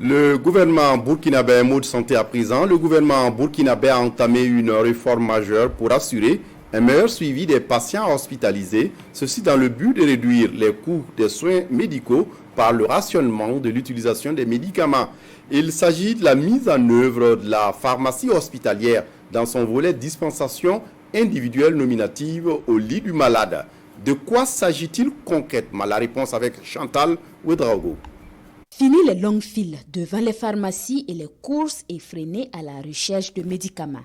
Le gouvernement burkinabé, mot de santé à présent, le gouvernement burkinabé a entamé une réforme majeure pour assurer un meilleur suivi des patients hospitalisés, ceci dans le but de réduire les coûts des soins médicaux par le rationnement de l'utilisation des médicaments. Il s'agit de la mise en œuvre de la pharmacie hospitalière dans son volet dispensation individuelle nominative au lit du malade. De quoi s'agit-il concrètement? La réponse avec Chantal Ouedraogo. Fini les longues files devant les pharmacies et les courses effrénées à la recherche de médicaments.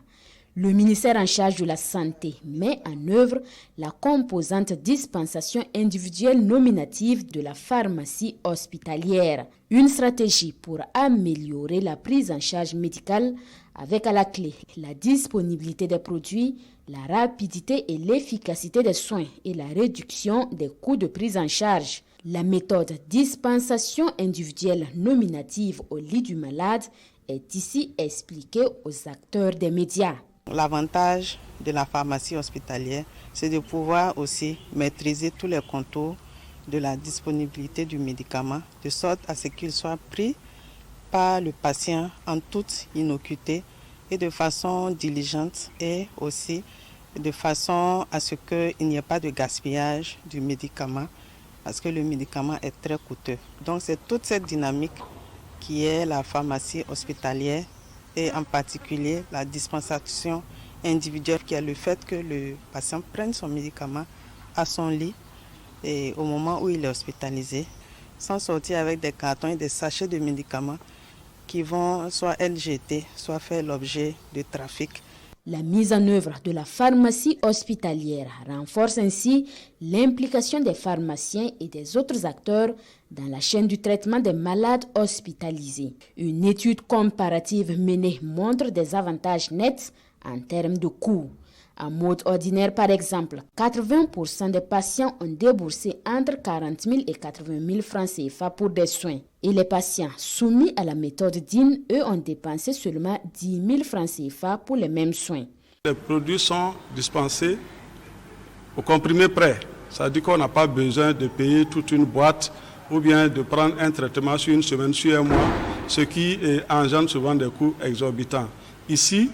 Le ministère en charge de la santé met en œuvre la composante dispensation individuelle nominative de la pharmacie hospitalière. Une stratégie pour améliorer la prise en charge médicale avec à la clé la disponibilité des produits, la rapidité et l'efficacité des soins et la réduction des coûts de prise en charge. La méthode dispensation individuelle nominative au lit du malade est ici expliquée aux acteurs des médias. L'avantage de la pharmacie hospitalière, c'est de pouvoir aussi maîtriser tous les contours de la disponibilité du médicament, de sorte à ce qu'il soit pris par le patient en toute innocuité et de façon diligente et aussi de façon à ce qu'il n'y ait pas de gaspillage du médicament parce que le médicament est très coûteux. Donc c'est toute cette dynamique qui est la pharmacie hospitalière et en particulier la dispensation individuelle qui est le fait que le patient prenne son médicament à son lit et au moment où il est hospitalisé, sans sortir avec des cartons et des sachets de médicaments qui vont soit être jetés, soit faire l'objet de trafic. La mise en œuvre de la pharmacie hospitalière renforce ainsi l'implication des pharmaciens et des autres acteurs dans la chaîne du traitement des malades hospitalisés. Une étude comparative menée montre des avantages nets en termes de coûts. En mode ordinaire, par exemple, 80% des patients ont déboursé entre 40 000 et 80 000 francs CFA pour des soins. Et les patients soumis à la méthode DIN, eux, ont dépensé seulement 10 000 francs CFA pour les mêmes soins. Les produits sont dispensés au comprimé prêt. Ça veut dire qu'on n'a pas besoin de payer toute une boîte ou bien de prendre un traitement sur une semaine, sur un mois, ce qui engendre souvent des coûts exorbitants. Ici,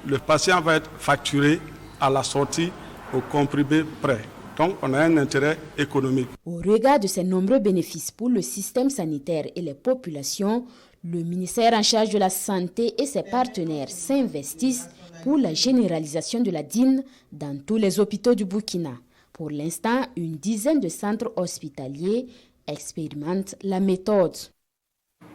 le patient va être facturé à la sortie au comprimé prêt. Donc, on a un intérêt économique. Au regard de ces nombreux bénéfices pour le système sanitaire et les populations, le ministère en charge de la santé et ses partenaires s'investissent pour la généralisation de la DIN dans tous les hôpitaux du Burkina. Pour l'instant, une dizaine de centres hospitaliers expérimentent la méthode.